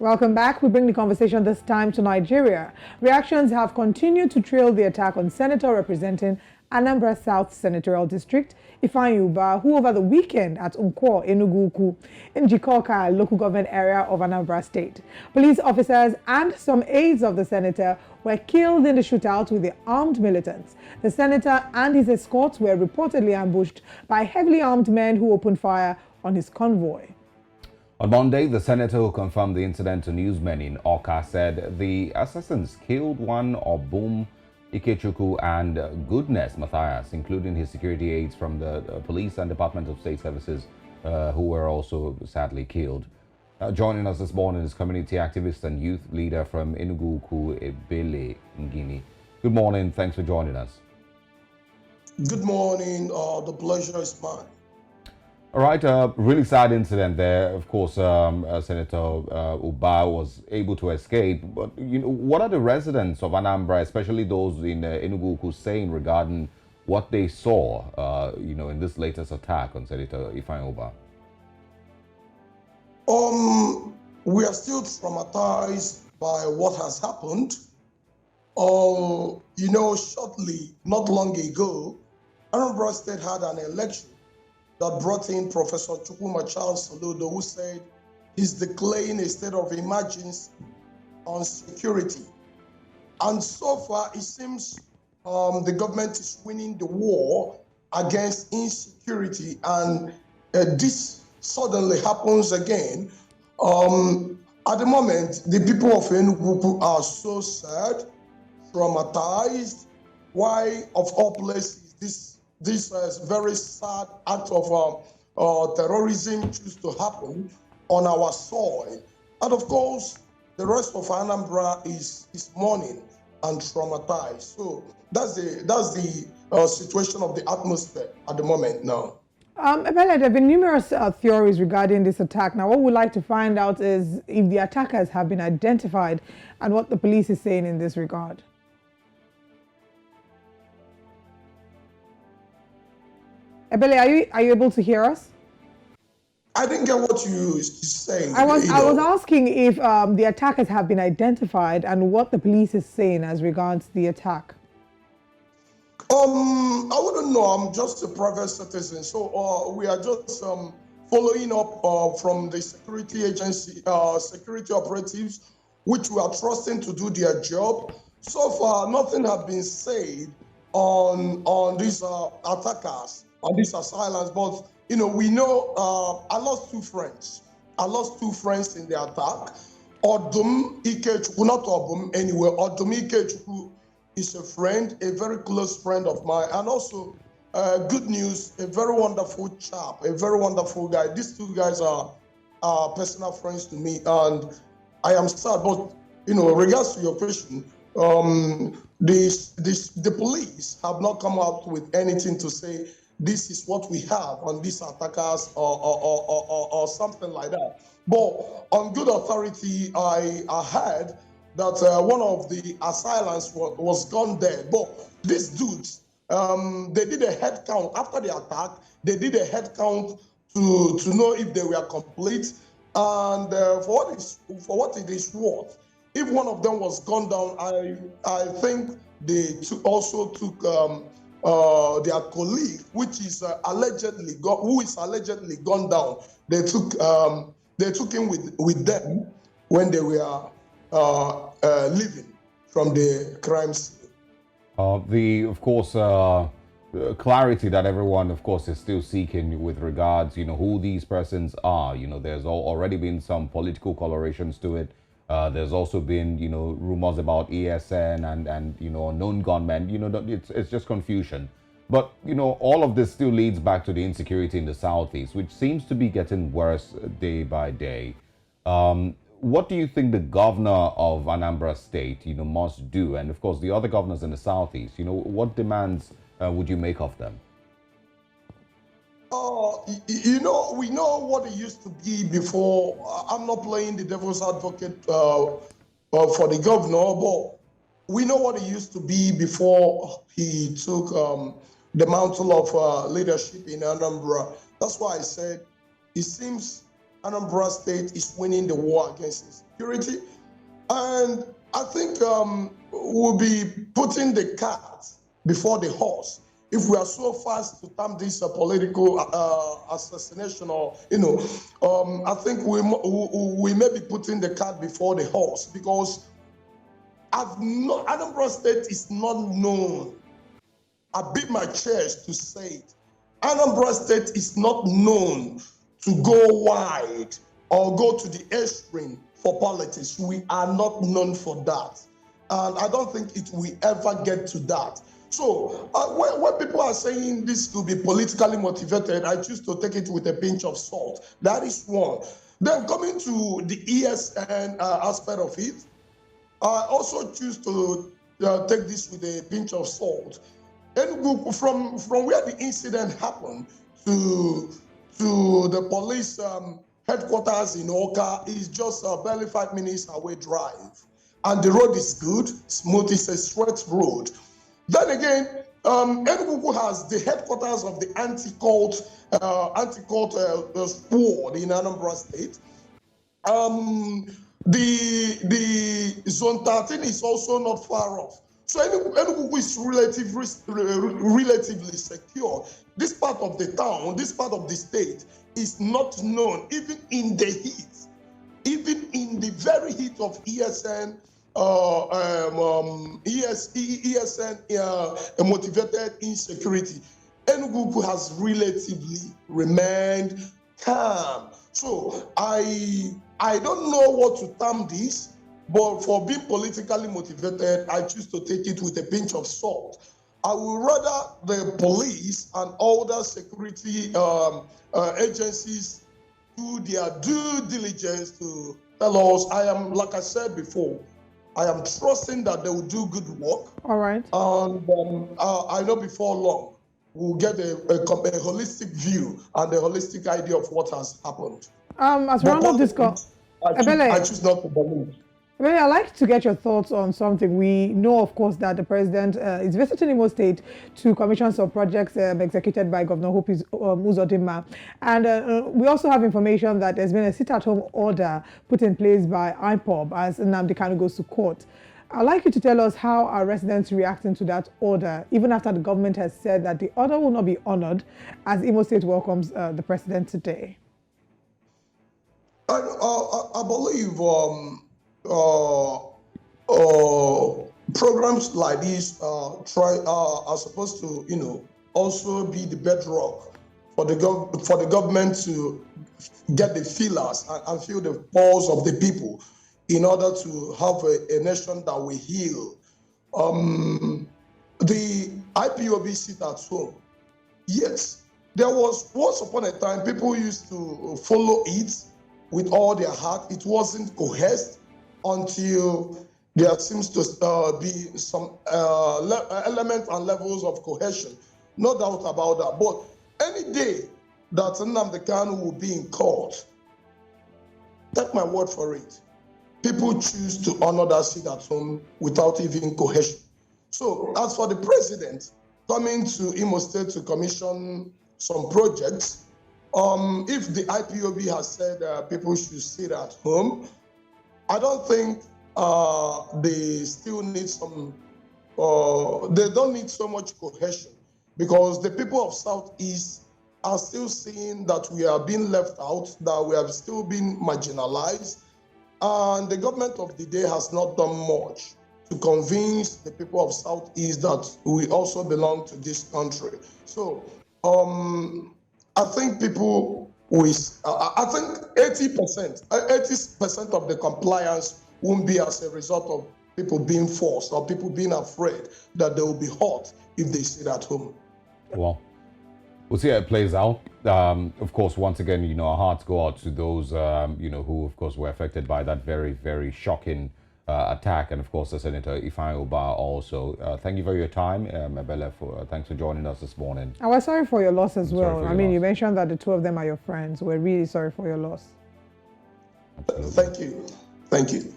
Welcome back. We bring the conversation this time to Nigeria. Reactions have continued to trail the attack on Senator representing Anambra South Senatorial District, Ifeanyi Ubah, who over the weekend at Nkwo Enugu Ukwu in Njikoka local government area of Anambra State. Police officers and some aides of the senator were killed in the shootout with the armed militants. The senator and his escorts were reportedly ambushed by heavily armed men who opened fire on his convoy. On Monday, the senator who confirmed the incident to newsmen in Awka said the assassins killed one Obum Ikechukwu and Goodness Matthias, including his security aides from the police and Department of State Services, who were also sadly killed. Joining us this morning is community activist and youth leader from Enugwu-Ukwu, EBELE, NGINI. Good morning. Thanks for joining us. Good morning. The pleasure is mine. All right, really sad incident there. Of course, Senator Ubah was able to escape. But what are the residents of Anambra, especially those in Enugu-Ukwu, saying regarding what they saw, in this latest attack on Senator Ifeanyi Ubah? We are still traumatized by what has happened. Shortly, not long ago, Anambra State had an election that brought in Professor Chukwuma Charles Soludo, who said he's declaring a state of emergency on security. And so far, it seems the government is winning the war against insecurity, and this suddenly happens again. At the moment, the people of Enugu are so sad, traumatized. Why, of all places, this very sad act of terrorism choose to happen on our soil. And of course, the rest of Anambra is mourning and traumatized. So that's the situation of the atmosphere at the moment now. EBELE, there have been numerous theories regarding this attack. Now, what we'd like to find out is if the attackers have been identified and what the police is saying in this regard. EBELE, are you able to hear us? I didn't get what you saying. I was asking if the attackers have been identified and what the police is saying as regards the attack. I wouldn't know. I'm just a private citizen, so we are just following up from the security agency, security operatives, which we are trusting to do their job. So far, nothing has been said on these attackers, on these assailants, but we know I lost two friends. I lost two friends in the attack. Odum Ikechukwu, not Obum anyway. Odum Ikechukwu is a friend, a very close friend of mine, and also good news, a very wonderful chap, a very wonderful guy. These two guys are personal friends to me, and I am sad. But in regards to your question, the police have not come out with anything to say this is what we have on these attackers or something like that. But on good authority, I heard that one of the assailants was gone dead. But these dudes, they did a head count after the attack. They did a head count to know if they were complete. And for what it is worth, if one of them was gone down, I think they also took their colleague, which is allegedly gone down. They took him with them when they were leaving from the crime scene. Of course, clarity that everyone, of course, is still seeking with regards, who these persons are. There's already been some political colorations to it. There's also been, rumors about ESN and unknown gunmen. It's just confusion. But, all of this still leads back to the insecurity in the Southeast, which seems to be getting worse day by day. What do you think the governor of Anambra State, must do? And, of course, the other governors in the Southeast, what demands would you make of them? We know what it used to be before. I'm not playing the devil's advocate for the governor, but we know what it used to be before he took the mantle of leadership in Anambra. That's why I said it seems Anambra State is winning the war against insecurity. And I think we'll be putting the cart before the horse. If we are so fast to term this a political assassination, or I think we may be putting the cart before the horse, because Anambra State is not known. I beat my chest to say it. Anambra State is not known to go wide or go to the extreme for politics. We are not known for that. And I don't think it will ever get to that. So when people are saying this to be politically motivated, I choose to take it with a pinch of salt. That is one. Then coming to the ESN aspect of it, I also choose to take this with a pinch of salt. Enugu, from where the incident happened to the police headquarters in Oka is just barely 5 minutes away drive. And the road is good, smooth, it's a straight road. Then again, Enugwu-Ukwu has the headquarters of the anti-cult squad in Anambra State. The Zone 13 is also not far off. So Enugu is relatively secure. This part of the town, this part of the state is not known, even in the heat, even in the very heat of ESN, motivated insecurity. Enugu has relatively remained calm. So I don't know what to term this, but for being politically motivated, I choose to take it with a pinch of salt. I would rather the police and other security agencies do their due diligence to tell us. Like I said before, I am trusting that they will do good work. All right. And I know before long, we'll get a holistic view and a holistic idea of what has happened. As we round up this call, I choose not to believe. Well, I'd like to get your thoughts on something. We know, of course, that the president is visiting Imo State to commission some projects executed by Governor Hope Uzodinma. And we also have information that there's been a sit-at-home order put in place by IPOB as Nnamdi Kanu goes to court. I'd like you to tell us how our residents reacting to that order, even after the government has said that the order will not be honored, as Imo State welcomes the president today. I believe programs like this are supposed to, also be the bedrock for the government to get the feelers and feel the pulse of the people in order to have a nation that will heal. The IPOB sit at home. Yes, there was once upon a time people used to follow it with all their heart. It wasn't cohesed until there seems to be some elements and levels of cohesion. No doubt about that. But any day that Nnamdi Kanu will be in court, take my word for it, people choose to honor that seat at home without even cohesion. So as for the president coming to Imo State to commission some projects, if the IPOB has said people should sit at home, I don't think they still need some, they don't need so much cohesion, because the people of Southeast are still seeing that we are being left out, that we have still been marginalized, and the government of the day has not done much to convince the people of Southeast that we also belong to this country. So I think people with, I think 80% of the compliance won't be as a result of people being forced or people being afraid that they will be hurt if they sit at home. Well, we'll see how it plays out. Of course, once again, our hearts go out to those, who, of course, were affected by that very, very shocking attack. And, of course, the Senator Ifeanyi Ubah also. Thank you for your time, EBELE. Thanks for joining us this morning. I was sorry for your loss as well. You mentioned that the two of them are your friends. We're really sorry for your loss. Absolutely. Thank you. Thank you.